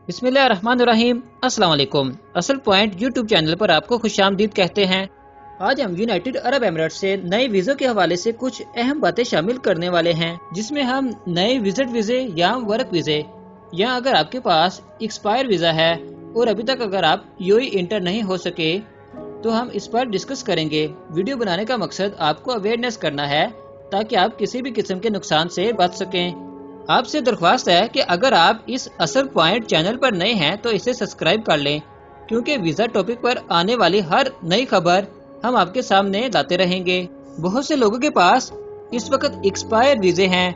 बिस्मिल्लाहिर्रहमानिर्रहीम। अस्सलाम वालेकुम। असल पॉइंट यूट्यूब चैनल पर आपको खुशामदीद कहते हैं। आज हम यूनाइटेड अरब एमिरेट से नए वीज़ों के हवाले से कुछ अहम बातें शामिल करने वाले हैं, जिसमें हम नए विजिट वीज़े या वर्क वीज़े या अगर आपके पास एक्सपायर वीज़ा है और अभी तक अगर आप यूएई इंटर नहीं हो सके तो हम इस पर डिस्कस करेंगे। वीडियो बनाने का मकसद आपको अवेयरनेस करना है ताकि आप किसी भी किस्म के नुकसान से बच सकें। आपसे दरख्वास्त है कि अगर आप इस असल पॉइंट चैनल पर नए हैं तो इसे सब्सक्राइब कर लें, क्योंकि वीज़ा टॉपिक पर आने वाली हर नई खबर हम आपके सामने लाते रहेंगे। बहुत से लोगों के पास इस वक्त एक्सपायर वीज़े हैं,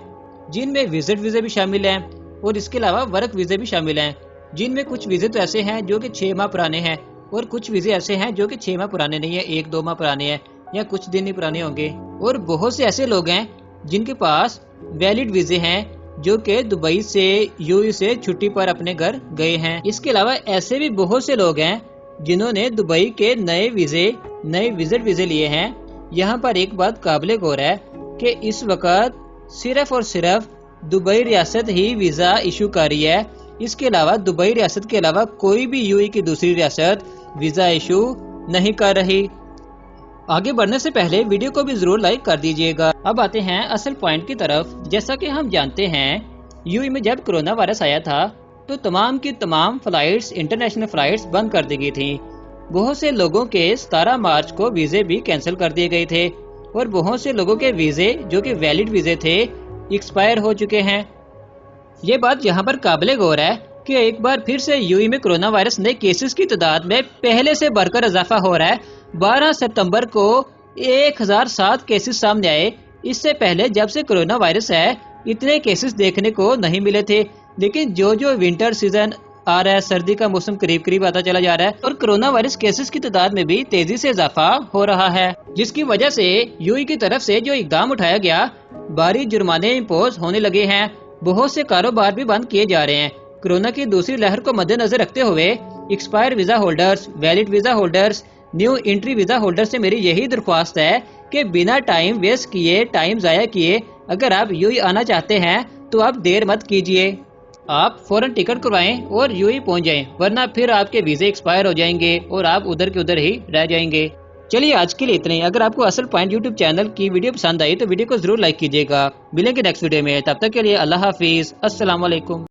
जिनमें विजिट वीज़े भी शामिल हैं और इसके अलावा वर्क वीज़े भी शामिल हैं, जिनमें कुछ वीज़े तो ऐसे हैं जो कि 6 माह पुराने हैं और कुछ वीज़े ऐसे हैं जो कि 6 माह पुराने नहीं है, 1-2 माह पुराने हैं या कुछ दिन ही पुराने होंगे। और बहुत से ऐसे लोग हैं जिनके पास वैलिड वीज़े हैं जो कि दुबई से यूएई से छुट्टी पर अपने घर गए हैं। इसके अलावा ऐसे भी बहुत से लोग हैं जिन्होंने दुबई के नए विजिट वीज़े लिए हैं। यहाँ पर एक बात काबिल गौर है कि इस वक्त सिर्फ और सिर्फ दुबई रियासत ही वीज़ा इशू कर रही है। इसके अलावा दुबई रियासत के अलावा कोई भी यूएई की दूसरी रियासत वीज़ा इशू नहीं कर रही। आगे बढ़ने से पहले वीडियो को भी जरूर लाइक कर दीजिएगा। अब आते हैं असल पॉइंट की तरफ। जैसा कि हम जानते हैं, यूएई में जब कोरोना वायरस आया था तो तमाम की तमाम फ्लाइट्स, इंटरनेशनल फ्लाइट्स बंद कर दी गई थी। बहुत से लोगों के 17 मार्च को वीज़े भी कैंसिल कर दिए गए थे और बहुत से लोगों के वीज़े जो कि वैलिड वीज़े थे एक्सपायर हो चुके हैं। ये बात यहाँ पर काबिल गौर है कि एक बार फिर से यूएई में कोरोना वायरस नए केसेस की तादाद में पहले से बढ़कर इजाफा हो रहा है। 12 सितंबर को 1007 केसेस सामने आए। इससे पहले जब से कोरोना वायरस है इतने केसेस देखने को नहीं मिले थे, लेकिन जो विंटर सीजन आ रहा है, सर्दी का मौसम करीब करीब आता चला जा रहा है और कोरोना वायरस केसेस की तादाद में भी तेजी से इजाफा हो रहा है, जिसकी वजह से यूएई की तरफ से जो इकदाम उठाया गया, भारी जुर्माने इम्पोज होने लगे हैं। बहुत से कारोबार भी बंद किए जा रहे हैं। कोरोना की दूसरी लहर को मद्देनजर रखते हुए expire visa holders, valid visa holders, new entry visa holder से मेरी यही दरख्वास्त है कि बिना टाइम वेस्ट किए, टाइम जाया किए अगर आप यूएई आना चाहते हैं तो आप देर मत कीजिए। आप फौरन टिकट करवाएं और यूएई पहुंच जाएं, वरना फिर आपके वीजे एक्सपायर हो जाएंगे और आप उधर के उधर ही रह जाएंगे। चलिए आज के लिए इतना ही। अगर आपको असल पॉइंट यूट्यूब चैनल की वीडियो पसंद आई तो वीडियो को जरूर लाइक कीजिएगा। मिलेंगे नेक्स्ट वीडियो में, तब तक के लिए अल्लाह हाफिज, अस्सलाम वालेकुम।